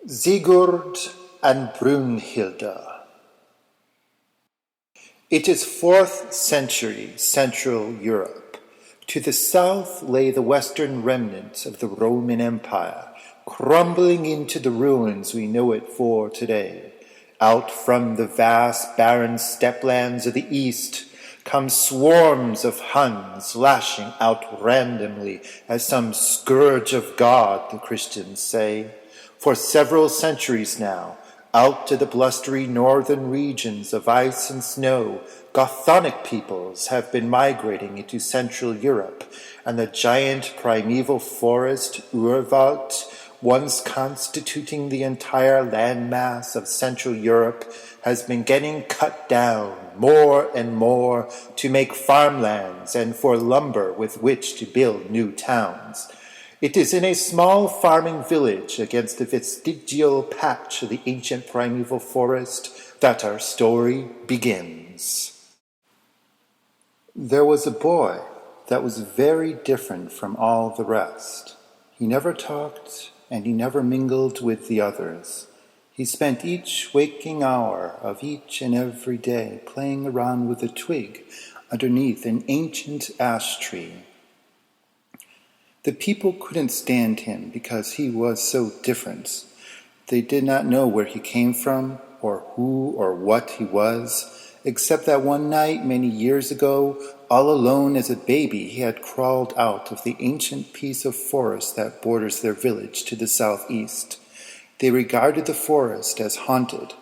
Sigurd and Brunhilda. It is 4th century Central Europe. To the south lay the western remnants of the Roman Empire, crumbling into the ruins we know it for today. Out from the vast barren steppelands of the east come swarms of Huns lashing out randomly as some scourge of God, the Christians say. For several centuries now, out to the blustery northern regions of ice and snow, Gothonic peoples have been migrating into Central Europe, and the giant primeval forest Urwald, once constituting the entire landmass of Central Europe, has been getting cut down more and more to make farmlands and for lumber with which to build new towns. It is in a small farming village against the vestigial patch of the ancient primeval forest that our story begins. There was a boy that was very different from all the rest. He never talked, and he never mingled with the others. He spent each waking hour of each and every day playing around with a twig underneath an ancient ash tree. The people couldn't stand him because he was so different. They did not know where he came from, or who or what he was, except that one night many years ago, all alone as a baby, he had crawled out of the ancient piece of forest that borders their village to the southeast. They regarded the forest as haunted.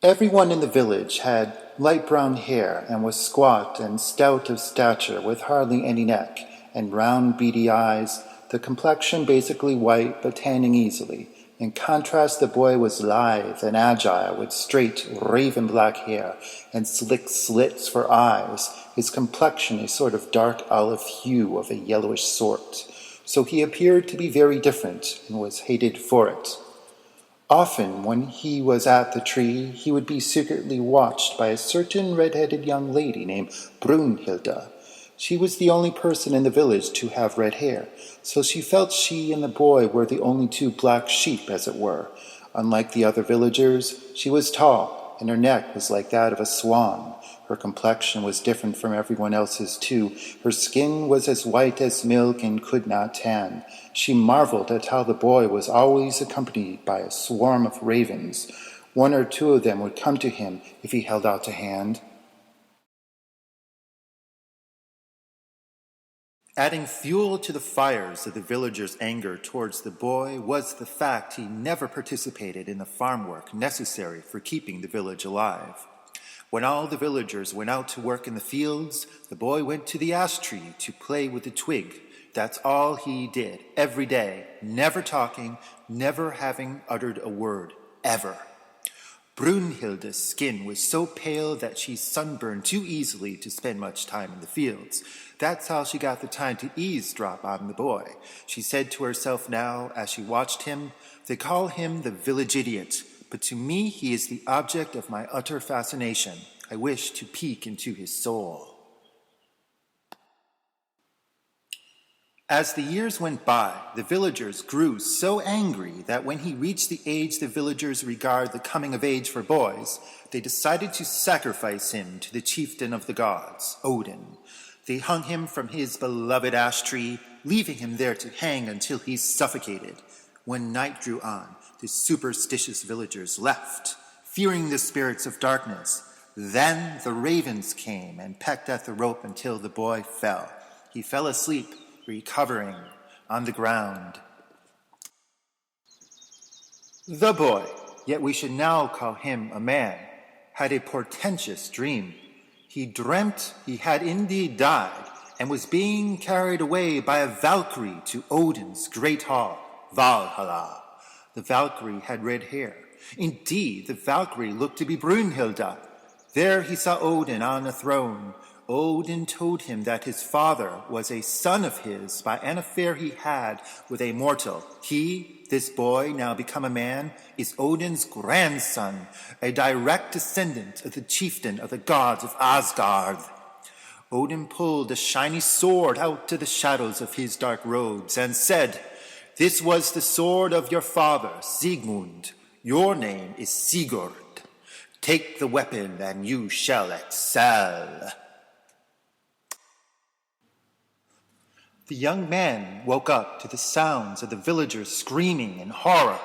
Everyone in the village had light brown hair and was squat and stout of stature with hardly any neck, and round beady eyes, the complexion basically white but tanning easily. In contrast, the boy was lithe and agile, with straight, raven black hair and slick slits for eyes, his complexion a sort of dark olive hue of a yellowish sort. So he appeared to be very different, and was hated for it. Often, when he was at the tree, he would be secretly watched by a certain red-headed young lady named Brunhilda. She was the only person in the village to have red hair, so she felt she and the boy were the only two black sheep, as it were. Unlike the other villagers, she was tall, and her neck was like that of a swan. Her complexion was different from everyone else's, too. Her skin was as white as milk and could not tan. She marveled at how the boy was always accompanied by a swarm of ravens. One or two of them would come to him if he held out a hand. Adding fuel to the fires of the villagers' anger towards the boy was the fact he never participated in the farm work necessary for keeping the village alive. When all the villagers went out to work in the fields, the boy went to the ash tree to play with the twig. That's all he did, every day, never talking, never having uttered a word, ever. Brunhilda's skin was so pale that she sunburned too easily to spend much time in the fields. That's how she got the time to eavesdrop on the boy. She said to herself now, as she watched him, "They call him the village idiot, but to me he is the object of my utter fascination. I wish to peek into his soul." As the years went by, the villagers grew so angry that when he reached the age the villagers regard the coming of age for boys, they decided to sacrifice him to the chieftain of the gods, Odin. They hung him from his beloved ash tree, leaving him there to hang until he suffocated. When night drew on, the superstitious villagers left, fearing the spirits of darkness. Then the ravens came and pecked at the rope until the boy fell. He fell asleep, recovering on the ground. The boy, yet we should now call him a man, had a portentous dream. He dreamt he had indeed died and was being carried away by a Valkyrie to Odin's great hall, Valhalla. The Valkyrie had red hair. Indeed, the Valkyrie looked to be Brunhilda. There he saw Odin on a throne. Odin told him that his father was a son of his by an affair he had with a mortal. He, this boy, now become a man, is Odin's grandson, a direct descendant of the chieftain of the gods of Asgard. Odin pulled a shiny sword out of the shadows of his dark robes and said, "This was the sword of your father, Sigmund. Your name is Sigurd. Take the weapon and you shall excel." The young man woke up to the sounds of the villagers screaming in horror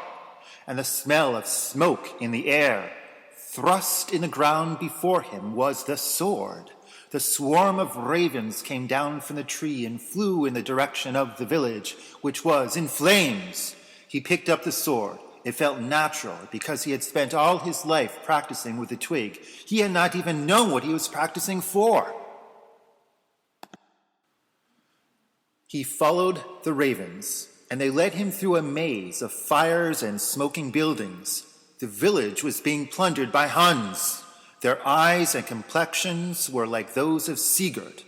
and the smell of smoke in the air. Thrust in the ground before him was the sword. The swarm of ravens came down from the tree and flew in the direction of the village, which was in flames. He picked up the sword. It felt natural because he had spent all his life practicing with the twig. He had not even known what he was practicing for. He followed the ravens, and they led him through a maze of fires and smoking buildings. The village was being plundered by Huns. Their eyes and complexions were like those of Sigurd.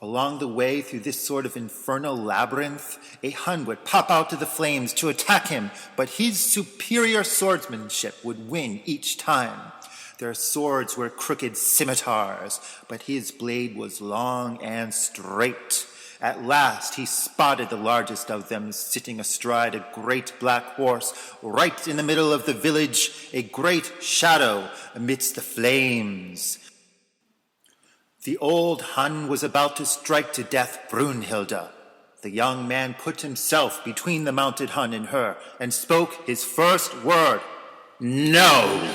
Along the way through this sort of infernal labyrinth, a Hun would pop out of the flames to attack him, but his superior swordsmanship would win each time. Their swords were crooked scimitars, but his blade was long and straight. At last he spotted the largest of them sitting astride a great black horse right in the middle of the village, a great shadow amidst the flames. The old Hun was about to strike to death Brunhilda. The young man put himself between the mounted Hun and her and spoke his first word, "No."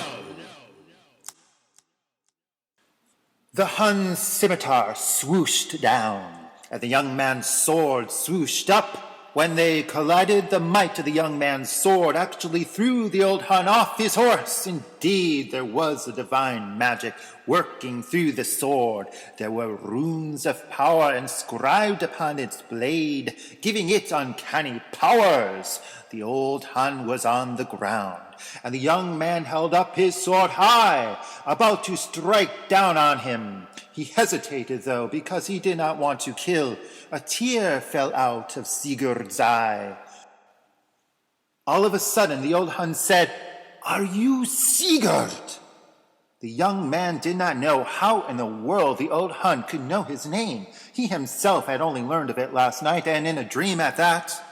The Hun's scimitar swooshed down, and the young man's sword swooshed up. When they collided, the might of the young man's sword actually threw the old Hun off his horse. Indeed, there was a divine magic working through the sword. There were runes of power inscribed upon its blade, giving it uncanny powers. The old Hun was on the ground, and the young man held up his sword high, about to strike down on him. He hesitated, though, because he did not want to kill. A tear fell out of Sigurd's eye. All of a sudden, the old Hun said, "Are you Sigurd?" The young man did not know how in the world the old Hun could know his name. He himself had only learned of it last night, and in a dream at that.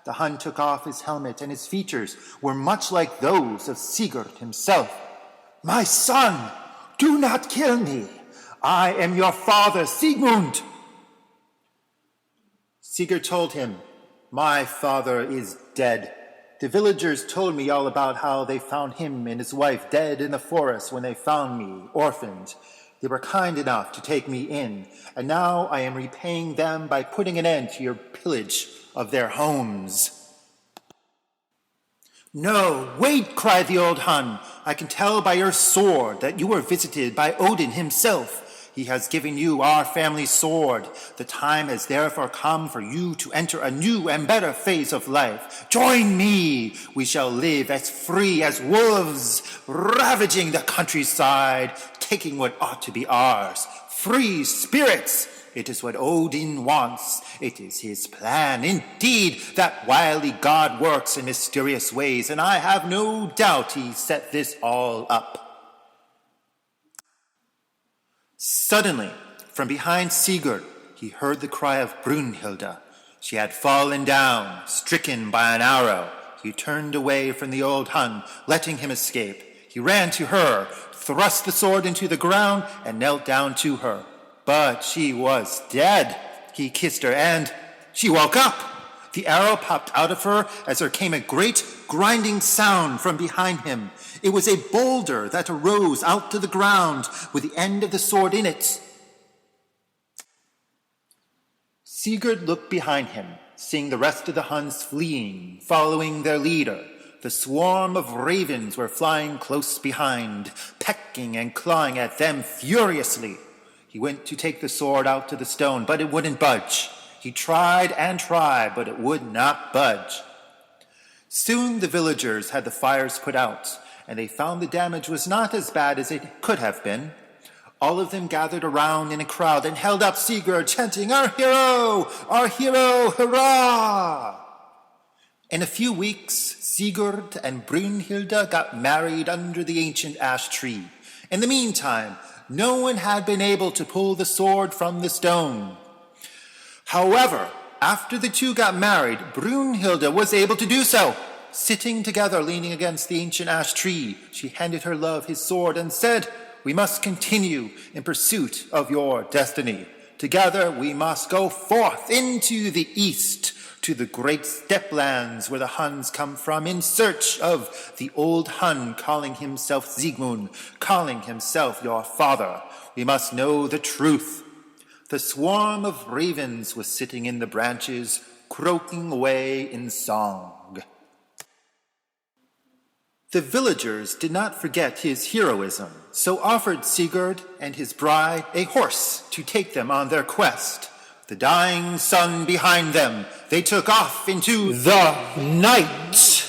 The Hun took off his helmet, and his features were much like those of Sigurd himself. "My son, do not kill me. I am your father, Sigmund." Sigurd told him, "My father is dead. The villagers told me all about how they found him and his wife dead in the forest when they found me, orphaned. They were kind enough to take me in, and now I am repaying them by putting an end to your pillage of their homes." "No, wait," cried the old Hun. "I can tell by your sword that you were visited by Odin himself. He has given you our family sword. The time has therefore come for you to enter a new and better phase of life. Join me. We shall live as free as wolves, ravaging the countryside, taking what ought to be ours. Free spirits. It is what Odin wants. It is his plan. Indeed, that wily god works in mysterious ways, and I have no doubt he set this all up." Suddenly, from behind Sigurd, he heard the cry of Brunhilda. She had fallen down, stricken by an arrow. He turned away from the old Hun, letting him escape. He ran to her, thrust the sword into the ground, and knelt down to her. But she was dead. He kissed her, and she woke up. The arrow popped out of her as there came a great grinding sound from behind him. It was a boulder that arose out to the ground with the end of the sword in it. Sigurd looked behind him, seeing the rest of the Huns fleeing, following their leader. The swarm of ravens were flying close behind, pecking and clawing at them furiously. He went to take the sword out to the stone, but it wouldn't budge. He tried and tried, but it would not budge. Soon the villagers had the fires put out, and they found the damage was not as bad as it could have been. All of them gathered around in a crowd and held up Sigurd, chanting, our hero, hurrah!" In a few weeks, Sigurd and Brunhilda got married under the ancient ash tree. In the meantime, no one had been able to pull the sword from the stone. However, After the two got married, Brunhilda was able to do so. Sitting together, leaning against the ancient ash tree, she handed her love his sword and said, "We must continue in pursuit of your destiny. Together we must go forth into the east, to the great steppe lands where the Huns come from, in search of the old Hun calling himself Sigmund, calling himself your father. We must know the truth." The swarm of ravens was sitting in the branches, croaking away in song. The villagers did not forget his heroism, so offered Sigurd and his bride a horse to take them on their quest. The dying sun behind them, they took off into the night.